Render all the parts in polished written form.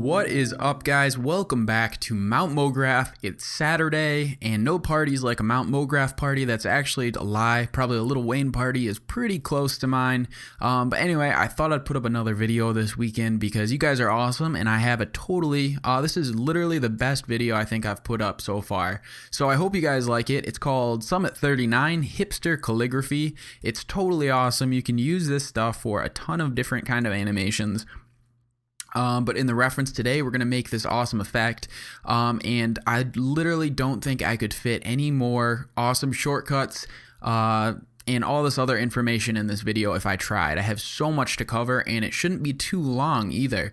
What is up, guys? Welcome back to Mount Mograph. It's Saturday, and no party's like a Mount Mograph party. That's actually a lie. Probably a Little Wayne party is pretty close to mine. But anyway, I thought I'd put up another video this weekend because you guys are awesome, and I have a this is literally the best video I think I've put up so far. So I hope you guys like it. It's called Summit 39 Hipster Calligraphy. It's totally awesome. You can use this stuff for a ton of different kind of animations. But in the reference today, we're going to make this awesome effect, and I literally don't think I could fit any more awesome shortcuts and all this other information in this video if I tried. I have so much to cover, and it shouldn't be too long either,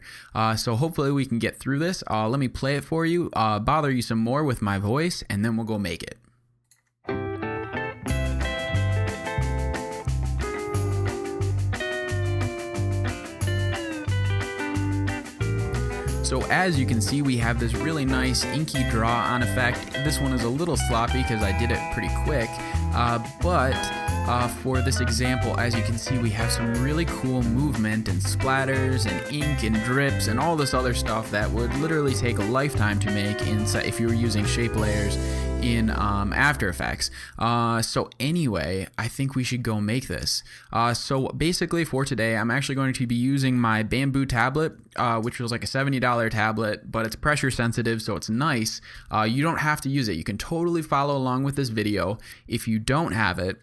so hopefully we can get through this. Let me play it for you, bother you some more with my voice, and then we'll go make it. So as you can see, we have this really nice inky draw on effect. This one is a little sloppy because I did it pretty quick, but for this example, as you can see, we have some really cool movement and splatters and ink and drips and all this other stuff that would literally take a lifetime to make if you were using shape layers in After Effects. So anyway, I think we should go make this. So basically for today, I'm actually going to be using my bamboo tablet, which was like a $70 tablet, but it's pressure sensitive, so it's nice. You don't have to use it. You can totally follow along with this video if you don't have it.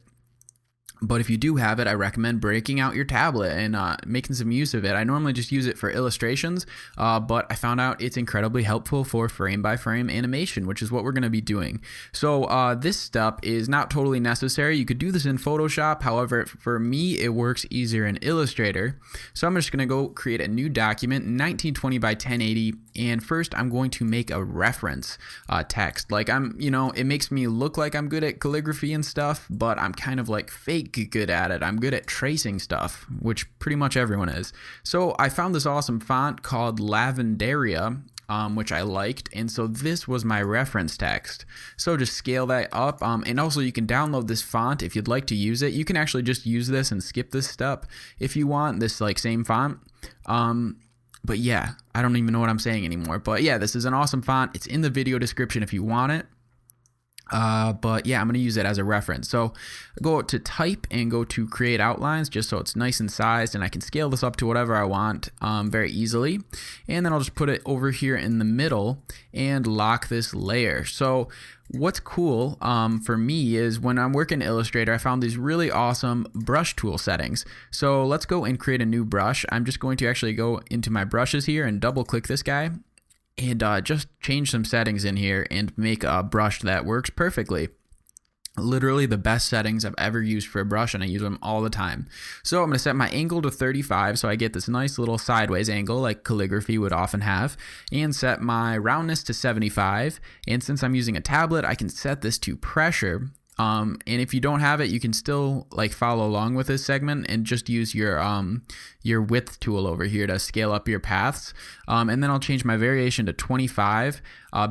But if you do have it, I recommend breaking out your tablet and making some use of it. I normally just use it for illustrations, but I found out it's incredibly helpful for frame-by-frame animation, which is what we're going to be doing. So this step is not totally necessary. You could do this in Photoshop. However, for me, it works easier in Illustrator. So I'm just going to go create a new document, 1920 by 1080, and first I'm going to make a reference text. Like it makes me look like I'm good at calligraphy and stuff, but I'm kind of like fake good at it. I'm good at tracing stuff, which pretty much everyone is. So I found this awesome font called Lavendaria, which I liked, and so this was my reference text. So just scale that up, and also you can download this font if you'd like to use it. You can actually just use this and skip this step if you want this same font. But yeah, I don't even know what I'm saying anymore. But yeah, this is an awesome font. It's in the video description if you want it. But yeah, I'm going to use it as a reference. So go to type and go to create outlines just so it's nice and sized, and I can scale this up to whatever I want very easily. And then I'll just put it over here in the middle and lock this layer. So what's cool for me is when I'm working in Illustrator, I found these really awesome brush tool settings. So let's go and create a new brush. I'm just going to actually go into my brushes here and double click this guy. And just change some settings in here and make a brush that works perfectly. Literally the best settings I've ever used for a brush, and I use them all the time. So I'm going to set my angle to 35 so I get this nice little sideways angle like calligraphy would often have, and set my roundness to 75. And since I'm using a tablet, I can set this to pressure. And if you don't have it, you can still follow along with this segment and just use your width tool over here to scale up your paths. And then I'll change my variation to 25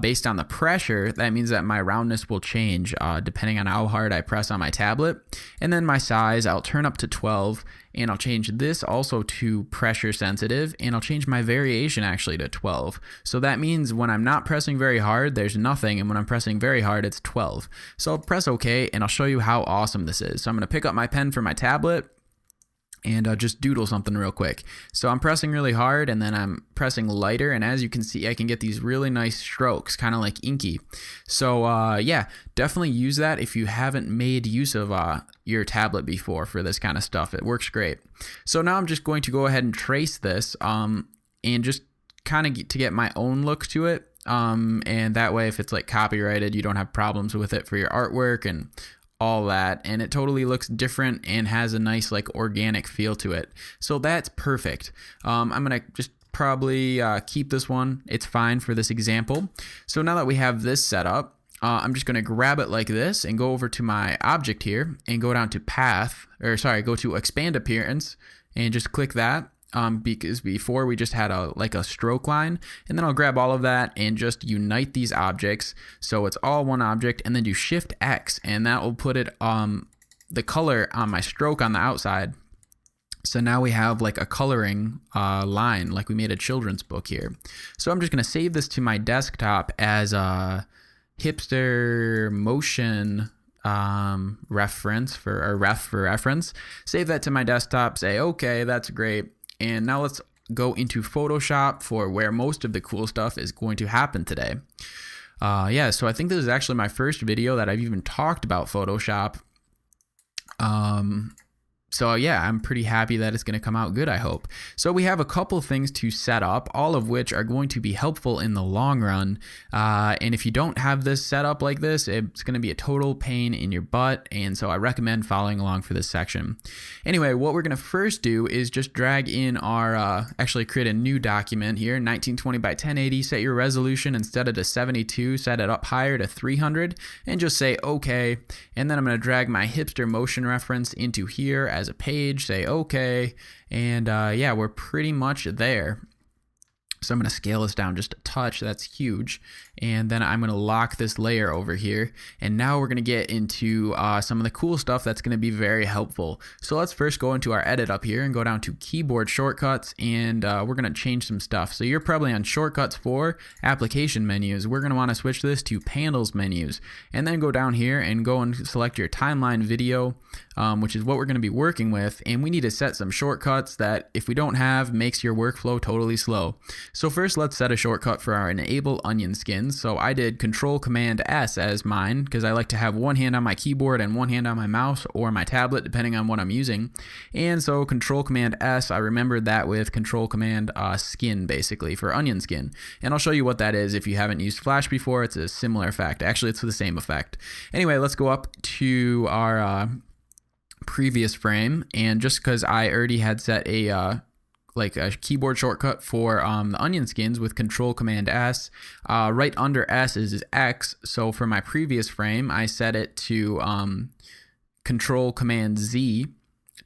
based on the pressure. That means that my roundness will change depending on how hard I press on my tablet. And then my size, I'll turn up to 12, and I'll change this also to pressure sensitive, and I'll change my variation actually to 12. So that means when I'm not pressing very hard, there's nothing, and when I'm pressing very hard, it's 12. So I'll press OK, and I'll show you how awesome this is. So I'm going to pick up my pen for my tablet and just doodle something real quick. So I'm pressing really hard, and then I'm pressing lighter, and as you can see, I can get these really nice strokes, kind of like inky. So yeah, definitely use that if you haven't made use of your tablet before for this kind of stuff. It works great. So now I'm just going to go ahead and trace this and just kind of to get my own look to it. And that way, if it's copyrighted, you don't have problems with it for your artwork and all that, and it totally looks different and has a nice organic feel to it. So that's perfect. I'm gonna just probably keep this one. It's fine for this example. So now that we have this set up, I'm just gonna grab it like this and go over to my object here and go down to go to expand appearance and just click that. Because before we just had a stroke line, and then I'll grab all of that and just unite these objects so it's all one object, and then do Shift X, and that will put it the color on my stroke on the outside So now we have like a coloring line, like we made a children's book here. So I'm just going to save this to my desktop as a Hipster motion reference for reference. Save that to my desktop, say, okay, that's great. And now let's go into Photoshop for where most of the cool stuff is going to happen today. Yeah, so I think this is actually my first video that I've even talked about Photoshop. So yeah, I'm pretty happy that it's going to come out good, I hope. So we have a couple things to set up, all of which are going to be helpful in the long run. And if you don't have this set up like this, it's going to be a total pain in your butt. And so I recommend following along for this section. Anyway, what we're going to first do is just drag in our, actually create a new document here, 1920 by 1080, set your resolution instead of to 72, set it up higher to 300, and just say okay. And then I'm going to drag my hipster motion reference into here as a page, say okay, and yeah, we're pretty much there. So I'm going to scale this down just a touch. That's huge. And then I'm going to lock this layer over here. And now we're going to get into some of the cool stuff that's going to be very helpful. So let's first go into our edit up here and go down to keyboard shortcuts, and we're going to change some stuff. So you're probably on shortcuts for application menus. We're going to want to switch this to panels menus, and then go down here and go and select your timeline video, which is what we're going to be working with. And we need to set some shortcuts that, if we don't have, makes your workflow totally slow. So first, let's set a shortcut for our enable onion skins. So I did Control-Command-S as mine because I like to have one hand on my keyboard and one hand on my mouse or my tablet, depending on what I'm using. And so Control-Command-S, I remembered that with Control-Command-Skin, basically, for onion skin. And I'll show you what that is if you haven't used Flash before. It's a similar effect. Actually, it's the same effect. Anyway, let's go up to our previous frame. And just because I already had set a like a keyboard shortcut for the onion skins with Control-Command-S. Right under S is X. So for my previous frame, I set it to Control-Command-Z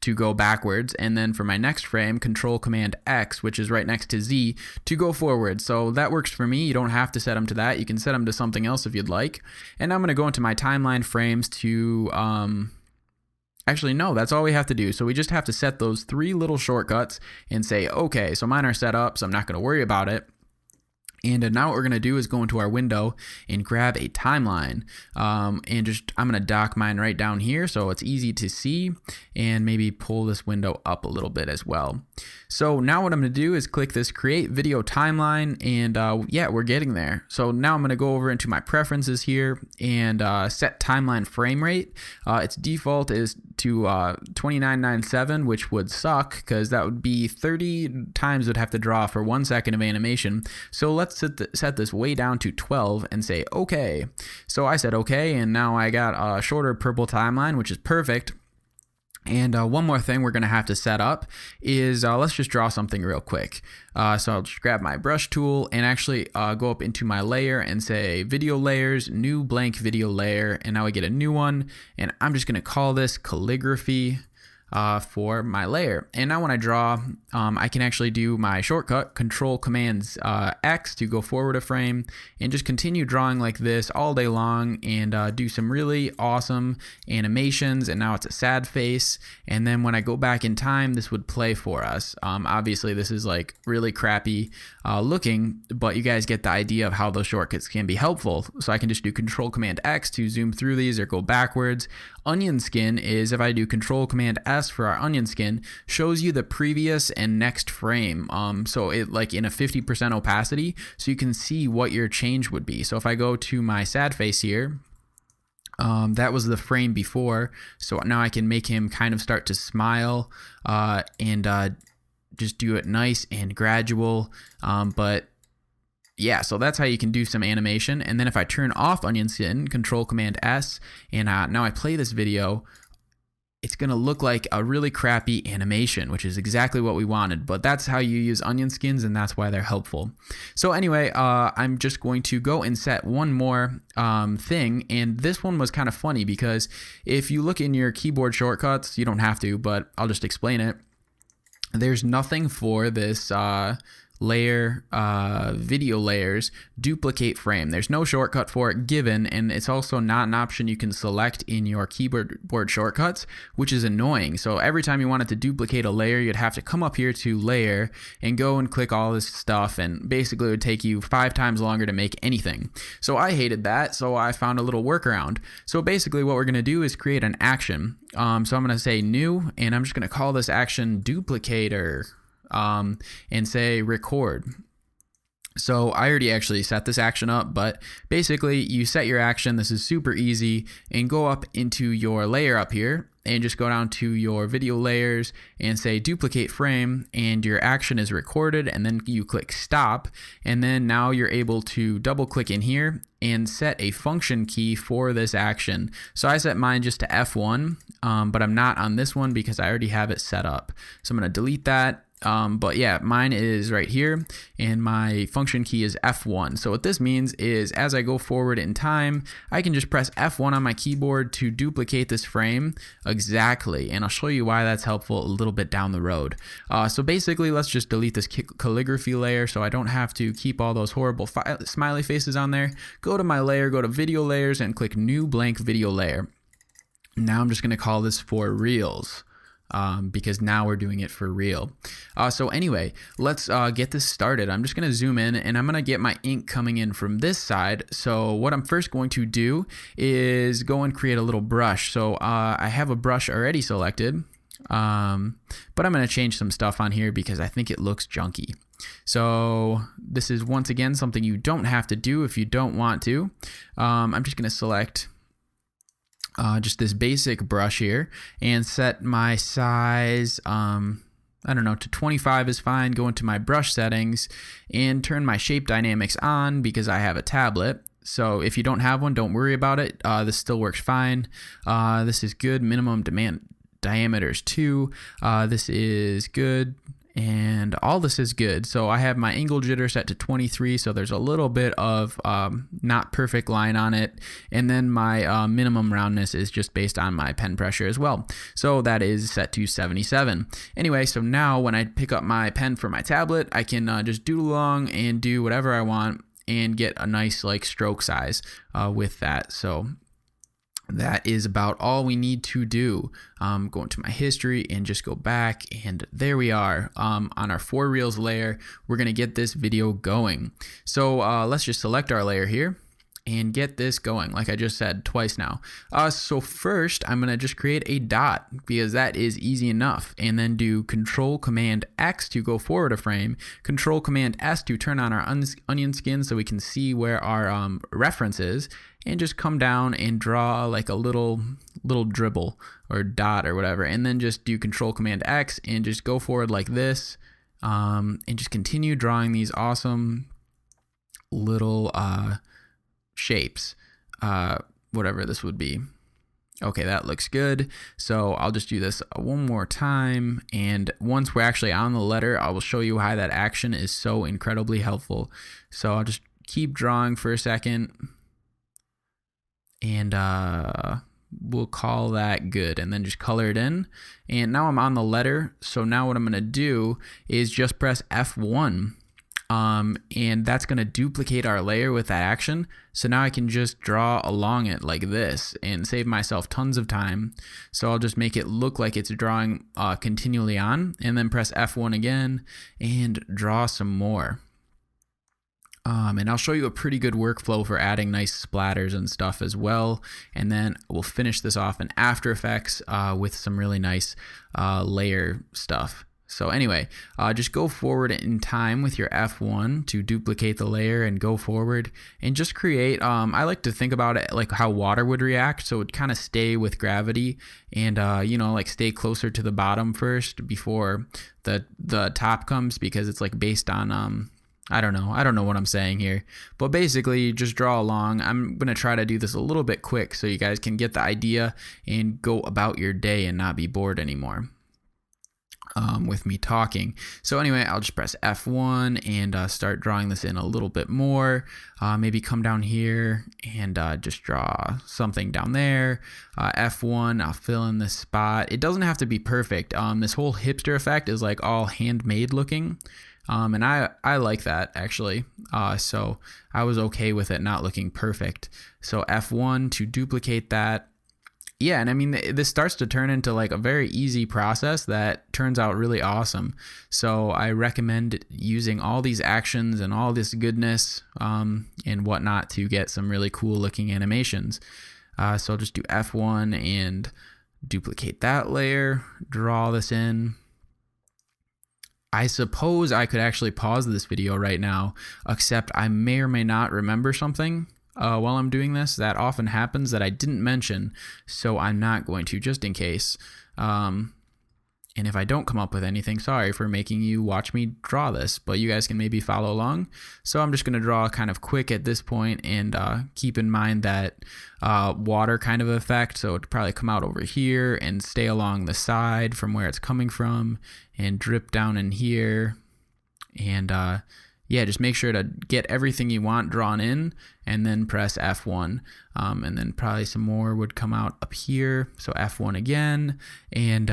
to go backwards. And then for my next frame, Control-Command-X, which is right next to Z, to go forward. So that works for me. You don't have to set them to that. You can set them to something else if you'd like. And I'm going to go into my timeline frames to... Actually, no, that's all we have to do. So we just have to set those three little shortcuts and say, okay, so mine are set up, so I'm not going to worry about it. And now what we're going to do is go into our window and grab a timeline. And just, I'm going to dock mine right down here so it's easy to see, and maybe pull this window up a little bit as well. So now what I'm going to do is click this create video timeline, and yeah, we're getting there. So now I'm going to go over into my preferences here and set timeline frame rate. Its default is to 2997, which would suck because that would be 30 times it would have to draw for 1 second of animation. So let's set this way down to 12 and say okay. So I said okay, and now I got a shorter purple timeline, which is perfect. And one more thing we're going to have to set up is let's just draw something real quick. So I'll just grab my brush tool and actually go up into my layer and say video layers, new blank video layer, and now I get a new one, and I'm just going to call this calligraphy for my layer. And now when I draw, I can actually do my shortcut Control-Command-X to go forward a frame, and just continue drawing like this all day long, and do some really awesome animations. And now it's a sad face, and then when I go back in time, this would play for us. Obviously this is like really crappy looking, but you guys get the idea of how those shortcuts can be helpful. So I can just do Control-Command-X to zoom through these or go backwards. Onion skin is, if I do Control-Command-S for our onion skin, shows you the previous and next frame. So it like in a 50% opacity, so you can see what your change would be. So if I go to my sad face here, that was the frame before. So now I can make him kind of start to smile, and just do it nice and gradual. But yeah, so that's how you can do some animation. And then if I turn off onion skin, Control-Command-S, and now I play this video, it's going to look like a really crappy animation, which is exactly what we wanted. But that's how you use onion skins, and that's why they're helpful. So anyway, I'm just going to go and set one more thing. And this one was kind of funny because if you look in your keyboard shortcuts, you don't have to, but I'll just explain it. There's nothing for this layer, video layers, duplicate frame. There's no shortcut for it given, and it's also not an option you can select in your keyboard shortcuts, which is annoying. So every time you wanted to duplicate a layer, you'd have to come up here to layer and go and click all this stuff, and basically it would take you 5 times longer to make anything. So I hated that, so I found a little workaround. So basically what we're going to do is create an action. So I'm going to say new, and I'm just going to call this action duplicator, and say record. So I already actually set this action up, but basically you set your action. This is super easy, and go up into your layer up here and just go down to your video layers and say duplicate frame, and your action is recorded, and then you click stop, and then now you're able to double click in here and set a function key for this action. So I set mine just to F1, but I'm not on this one because I already have it set up. So I'm going to delete that. But yeah, mine is right here, and my function key is F1. So what this means is as I go forward in time, I can just press F1 on my keyboard to duplicate this frame exactly, and I'll show you why that's helpful a little bit down the road. So basically, let's just delete this calligraphy layer so I don't have to keep all those horrible smiley faces on there. Go to my layer, go to video layers, and click new blank video layer. Now I'm just going to call this for reals. Because now we're doing it for real. So anyway, let's get this started. I'm just going to zoom in, and I'm going to get my ink coming in from this side. So what I'm first going to do is go and create a little brush. So I have a brush already selected, but I'm going to change some stuff on here because I think it looks junky. So this is once again something you don't have to do if you don't want to. I'm just going to select just this basic brush here and set my size, I don't know, to 25 is fine. Go into my brush settings and turn my shape dynamics on because I have a tablet. So if you don't have one, don't worry about it. This still works fine. This is good. Minimum diameter is 2. This is good. And all this is good. So I have my angle jitter set to 23, so there's a little bit of not perfect line on it. And then my minimum roundness is just based on my pen pressure as well. So that is set to 77. Anyway, so now when I pick up my pen for my tablet, I can just doodle along and do whatever I want and get a nice like stroke size with that. So that is about all we need to do. Go into my history and just go back, and there we are on our 4 reels layer. We're going to get this video going. So let's just select our layer here and get this going, like I just said twice now. So first I'm going to just create a dot because that is easy enough, and then do Control-Command-X to go forward a frame, Control-Command-S to turn on our onion skin so we can see where our reference is, and just come down and draw like a little dribble or dot or whatever, and then just do Control-Command-X and just go forward like this, and just continue drawing these awesome little shapes, whatever this would be. Okay, that looks good. So I'll just do this one more time, and once we're actually on the letter, I will show you why that action is so incredibly helpful. So I'll just keep drawing for a second, and we'll call that good, and then just color it in. And now I'm on the letter, so now what I'm going to do is just press F1. And that's going to duplicate our layer with that action. So now I can just draw along it like this and save myself tons of time. So I'll just make it look like it's drawing continually on, and then press F1 again and draw some more. And I'll show you a pretty good workflow for adding nice splatters and stuff as well. And then we'll finish this off in After Effects with some really nice layer stuff. So anyway, just go forward in time with your F1 to duplicate the layer and go forward and just create, I like to think about it like how water would react. So it would kind of stay with gravity and, you know, like stay closer to the bottom first before the top comes, because it's like based on, I don't know what I'm saying here, but basically just draw along. I'm going to try to do this a little bit quick so you guys can get the idea and go about your day and not be bored anymore with me talking. So anyway, I'll just press F1 and start drawing this in a little bit more. Maybe come down here and just draw something down there. F1, I'll fill in this spot. It doesn't have to be perfect. This whole hipster effect is like all handmade looking. And I like that actually. So I was okay with it not looking perfect. So F1 to duplicate that. Yeah, and I mean, this starts to turn into like a very easy process that turns out really awesome. So I recommend using all these actions and all this goodness and whatnot to get some really cool looking animations. So I'll just do F1 and duplicate that layer, draw this in. I suppose I could actually pause this video right now, except I may or may not remember something while I'm doing this. That often happens that I didn't mention, so I'm not going to, just in case. And if I don't come up with anything, sorry for making you watch me draw this, but you guys can maybe follow along. So I'm just going to draw kind of quick at this point, and keep in mind that water kind of effect, so it'd probably come out over here and stay along the side from where it's coming from and drip down in here. And yeah, just make sure to get everything you want drawn in and then press F1. And then probably some more would come out up here. So F1 again. And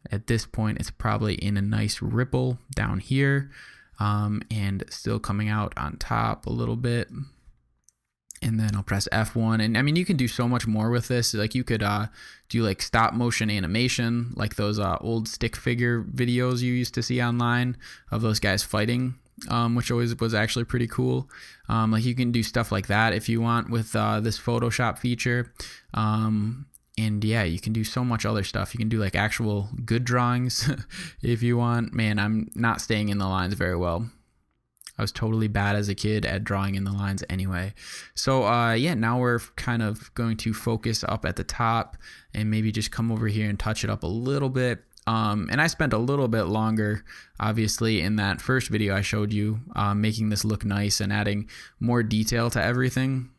at this point, it's probably in a nice ripple down here, and still coming out on top a little bit. And then I'll press F1. And I mean, you can do so much more with this. Like you could do like stop motion animation, like those old stick figure videos you used to see online of those guys fighting, which always was actually pretty cool. Like you can do stuff like that if you want with this Photoshop feature. And yeah, you can do so much other stuff. You can do like actual good drawings if you want. Man, I'm not staying in the lines very well. I was totally bad as a kid at drawing in the lines anyway. So yeah, now we're kind of going to focus up at the top and maybe just come over here and touch it up a little bit. And I spent a little bit longer, obviously, in that first video I showed you, making this look nice and adding more detail to everything.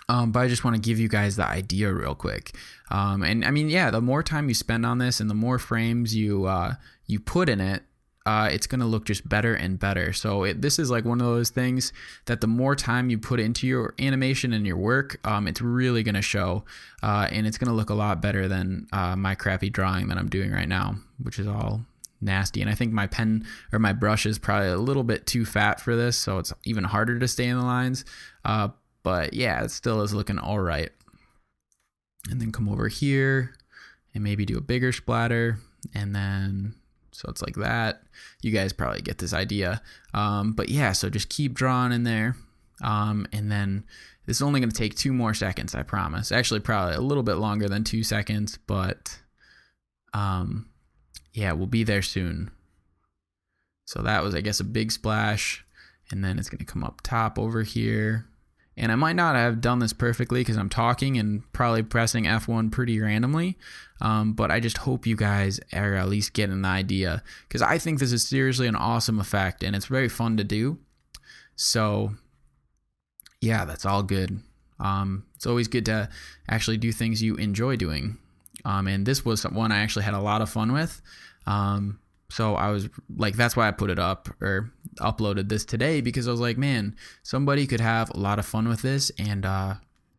But I just want to give you guys the idea real quick. And I mean, yeah, the more time you spend on this and the more frames you put in it, it's going to look just better and better. So this is like one of those things that the more time you put into your animation and your work, it's really going to show, and it's going to look a lot better than my crappy drawing that I'm doing right now, which is all nasty. And I think my pen or my brush is probably a little bit too fat for this, so it's even harder to stay in the lines. But yeah, it still is looking all right. And then come over here and maybe do a bigger splatter. And then, so it's like that. You guys probably get this idea. But yeah, so just keep drawing in there. And then this is only going to take 2 more seconds, I promise. Actually, probably a little bit longer than 2 seconds, but yeah, we'll be there soon. So that was, I guess, a big splash. And then it's going to come up top over here. And I might not have done this perfectly because I'm talking and probably pressing F1 pretty randomly. But I just hope you guys are at least getting an idea, because I think this is seriously an awesome effect and it's very fun to do. So yeah, that's all good. It's always good to actually do things you enjoy doing. And this was one I actually had a lot of fun with. So I was like, that's why I put it up or uploaded this today, because I was like, man, somebody could have a lot of fun with this. And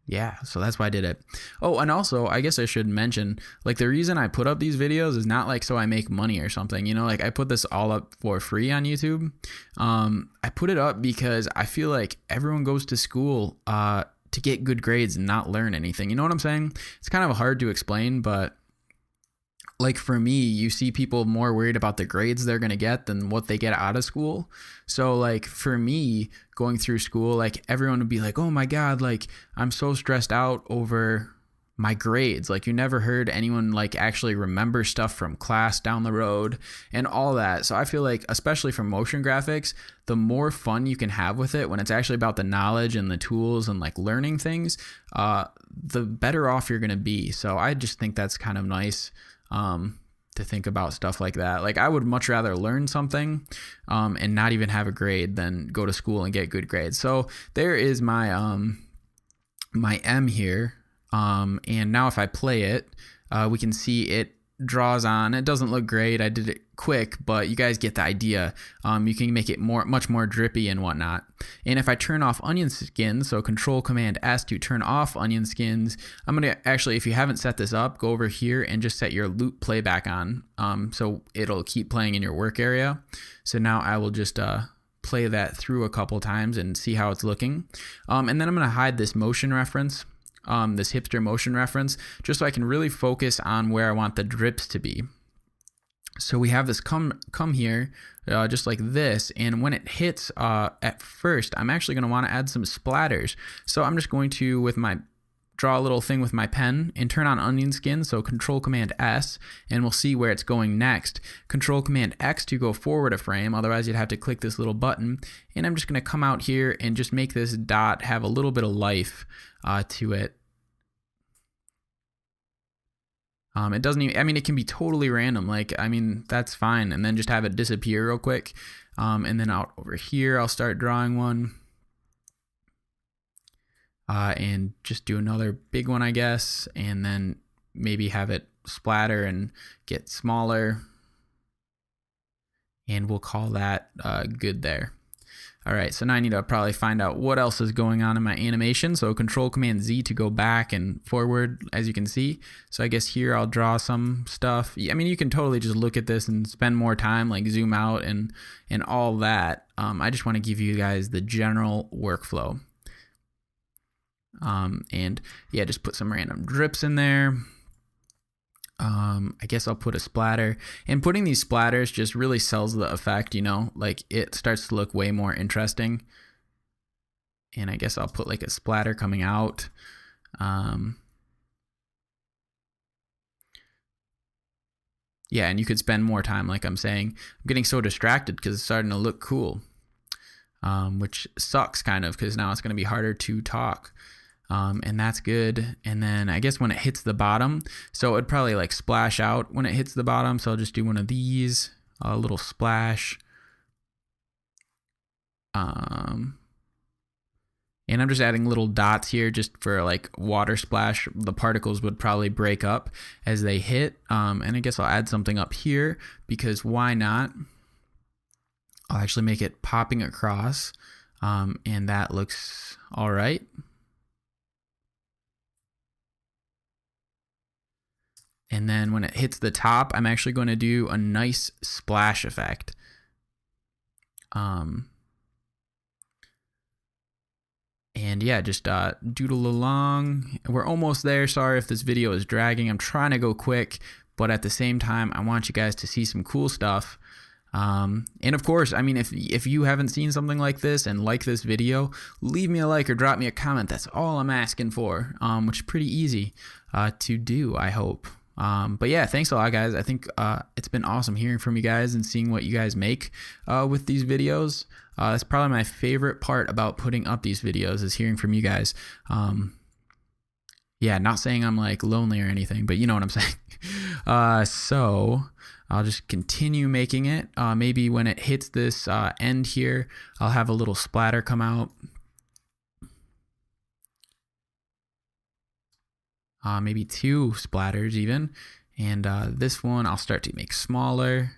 yeah, so that's why I did it. Oh, and also, I guess I should mention, like, the reason I put up these videos is not like so I make money or something, you know, like I put this all up for free on YouTube. I put it up because I feel like everyone goes to school to get good grades and not learn anything. You know what I'm saying? It's kind of hard to explain, but like for me, you see people more worried about the grades they're going to get than what they get out of school. So like for me going through school, like everyone would be like, oh my God, like I'm so stressed out over my grades. Like you never heard anyone like actually remember stuff from class down the road and all that. So I feel like, especially for motion graphics, the more fun you can have with it when it's actually about the knowledge and the tools and like learning things, the better off you're going to be. So I just think that's kind of nice. To think about stuff like that. Like I would much rather learn something and not even have a grade than go to school and get good grades. So there is my my M here, and now if I play it, we can see it draws on. It doesn't look great. I did it quick, but you guys get the idea. You can make it much more drippy and whatnot. And if I turn off onion skins, so Control Command S to turn off onion skins, I'm gonna actually, if you haven't set this up, go over here and just set your loop playback on, so it'll keep playing in your work area. So now I will just play that through a couple times and see how it's looking. And then I'm gonna hide this motion reference. This hipster motion reference, just so I can really focus on where I want the drips to be. So we have this come here, just like this, and when it hits at first, I'm actually going to want to add some splatters. So I'm just going to, draw a little thing with my pen and turn on onion skin, so Control Command S, and we'll see where it's going next. Control Command X to go forward a frame, otherwise you'd have to click this little button. And I'm just going to come out here and just make this dot have a little bit of life to it. It doesn't even, I mean, it can be totally random, like, I mean, that's fine, and then just have it disappear real quick. And then out over here, I'll start drawing one. And just do another big one, I guess, and then maybe have it splatter and get smaller. And we'll call that good there. All right, so now I need to probably find out what else is going on in my animation. So Control Command Z to go back and forward, as you can see. So I guess here I'll draw some stuff. I mean, you can totally just look at this and spend more time, like zoom out and all that. I just want to give you guys the general workflow. And yeah, just put some random drips in there. I guess I'll put a splatter, and putting these splatters just really sells the effect, you know, like it starts to look way more interesting. And I guess I'll put like a splatter coming out. Yeah, and you could spend more time, like I'm saying. I'm getting so distracted because it's starting to look cool, which sucks kind of, because now it's going to be harder to talk. And that's good. And then I guess when it hits the bottom, so it'd probably like splash out when it hits the bottom. So I'll just do one of these, a little splash. And I'm just adding little dots here just for like water splash. The particles would probably break up as they hit. And I guess I'll add something up here because why not? I'll actually make it popping across. And that looks all right. And then when it hits the top, I'm actually going to do a nice splash effect. And yeah, just doodle along. We're almost there. Sorry if this video is dragging. I'm trying to go quick, but at the same time, I want you guys to see some cool stuff. And of course, I mean, if you haven't seen something like this and like this video, leave me a like or drop me a comment. That's all I'm asking for, which is pretty easy to do, I hope. But yeah, thanks a lot, guys. I think it's been awesome hearing from you guys and seeing what you guys make with these videos. That's probably my favorite part about putting up these videos, is hearing from you guys. Yeah, not saying I'm like lonely or anything, but you know what I'm saying. So I'll just continue making it. Maybe when it hits this end here, I'll have a little splatter come out. Maybe 2 splatters even. And this one I'll start to make smaller.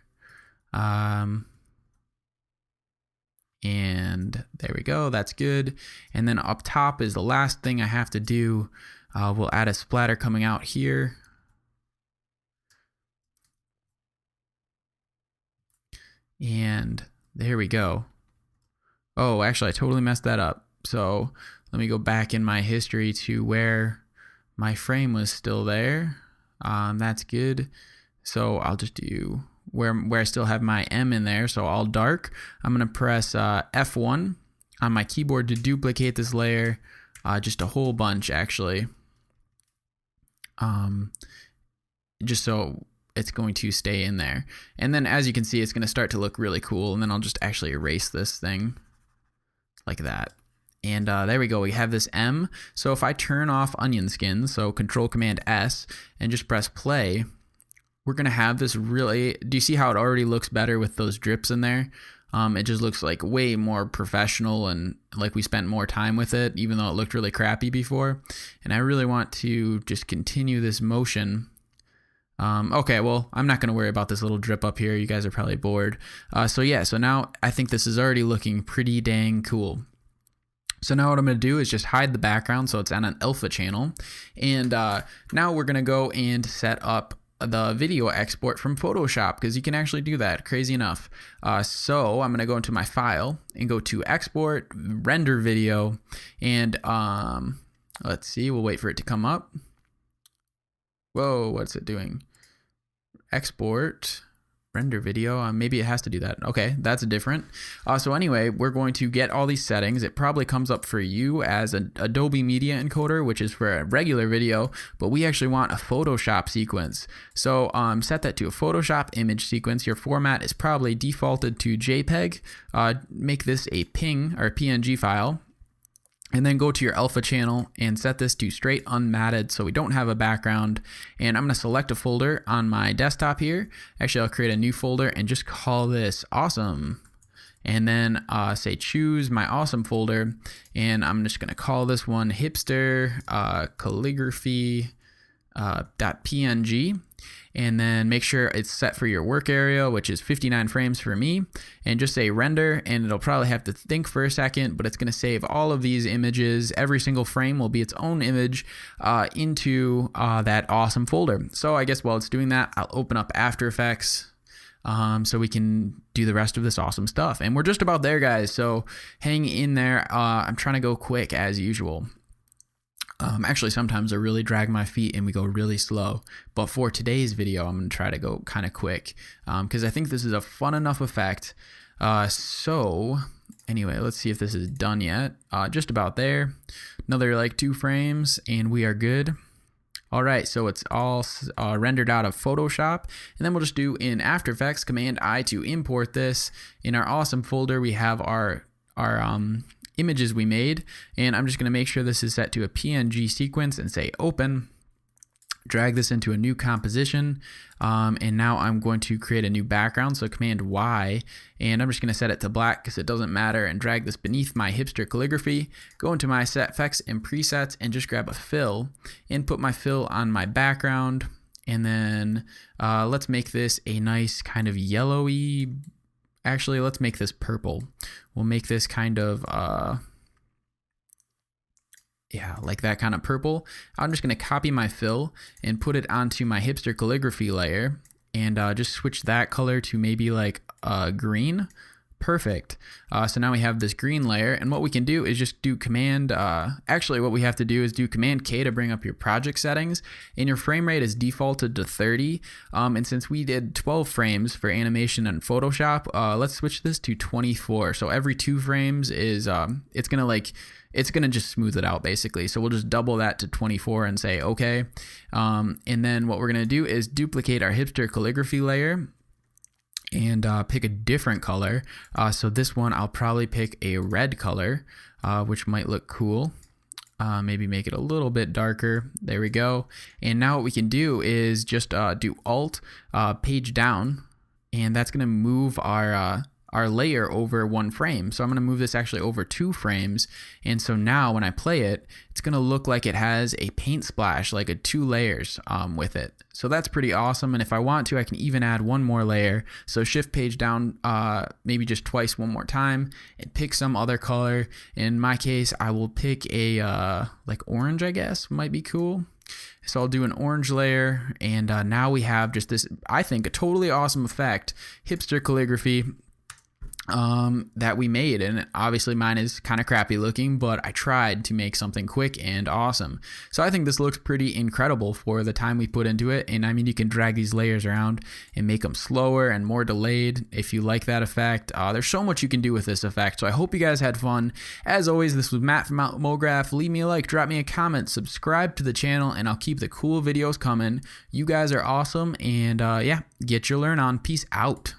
And there we go, that's good. And then up top is the last thing I have to do. We'll add a splatter coming out here. And there we go. Oh, actually I totally messed that up. So let me go back in my history to where my frame was still there. That's good. So I'll just do where I still have my M in there. So all dark. I'm going to press F1 on my keyboard to duplicate this layer. Just a whole bunch, actually. Just so it's going to stay in there. And then as you can see, it's going to start to look really cool. And then I'll just actually erase this thing like that. And there we go, we have this M. So if I turn off onion skin, so Control Command S, and just press play, we're gonna have this really, do you see how it already looks better with those drips in there? It just looks like way more professional and like we spent more time with it, even though it looked really crappy before. And I really want to just continue this motion Okay, well, I'm not going to worry about this little drip up here. You guys are probably bored. So now I think this is already looking pretty dang cool. So now what I'm going to do is just hide the background so it's on an alpha channel. And now we're going to go and set up the video export from Photoshop, because you can actually do that, crazy enough. So I'm going to go into my file and go to export, render video, and let's see, we'll wait for it to come up. Whoa, what's it doing? Export, render video. Maybe it has to do that. Okay, that's different. So anyway, we're going to get all these settings. It probably comes up for you as an Adobe Media Encoder, which is for a regular video, but we actually want a Photoshop sequence. So set that to a Photoshop image sequence. Your format is probably defaulted to JPEG. Make this a PNG or PNG file. And then go to your alpha channel and set this to straight unmatted so we don't have a background. And I'm going to select a folder on my desktop here. Actually, I'll create a new folder and just call this awesome. And then say choose my awesome folder. And I'm just going to call this one Hipster Calligraphy .png. And then make sure it's set for your work area, which is 59 frames for me, and just say render, and it'll probably have to think for a second, but it's going to save all of these images. Every single frame will be its own image into that awesome folder. So I guess while it's doing that, I'll open up After Effects so we can do the rest of this awesome stuff. And we're just about there, guys, so hang in there. I'm trying to go quick as usual. Actually, sometimes I really drag my feet and we go really slow. But for today's video, I'm going to try to go kind of quick because I think this is a fun enough effect. So anyway, let's see if this is done yet. Just about there. Another like 2 frames and we are good. All right, so it's all rendered out of Photoshop. And then we'll just do in After Effects, Command I to import this. In our awesome folder, we have our images we made, and I'm just going to make sure this is set to a PNG sequence and say open. Drag this into a new composition, and now I'm going to create a new background, so Command Y, and I'm just going to set it to black because it doesn't matter, and drag this beneath my Hipster Calligraphy. Go into my set effects and presets and just grab a fill and put my fill on my background, and then let's make this a nice kind of yellowy. Actually, let's make this purple. We'll make this kind of, yeah, like that kind of purple. I'm just going to copy my fill and put it onto my Hipster Calligraphy layer and just switch that color to maybe like green. Perfect. So now we have this green layer, and what we can do is just do Command, actually what we have to do is do Command K to bring up your project settings, and your frame rate is defaulted to 30, and since we did 12 frames for animation in Photoshop, let's switch this to 24. So every 2 frames is, it's gonna just smooth it out basically. So we'll just double that to 24 and say okay. And then what we're gonna do is duplicate our Hipster Calligraphy layer and pick a different color. So this one I'll probably pick a red color, which might look cool. Maybe make it a little bit darker. There we go. And now what we can do is just do Alt, page down, and that's gonna move our layer over 1 frame. So I'm going to move this actually over 2 frames. And so now when I play it, it's going to look like it has a paint splash, like a 2 layers with it. So that's pretty awesome. And if I want to, I can even add 1 more layer. So shift page down, maybe just twice 1 more time, and pick some other color. In my case, I will pick a like orange, I guess, might be cool. So I'll do an orange layer. And now we have just this, I think, a totally awesome effect, Hipster Calligraphy, that we made. And obviously mine is kind of crappy looking, but I tried to make something quick and awesome. So I think this looks pretty incredible for the time we put into it. And I mean, you can drag these layers around and make them slower and more delayed if you like that effect. There's so much you can do with this effect. So I hope you guys had fun. As always, this was Matt from Mograph. Leave me a like, drop me a comment, subscribe to the channel, and I'll keep the cool videos coming. You guys are awesome. And yeah, get your learn on. Peace out.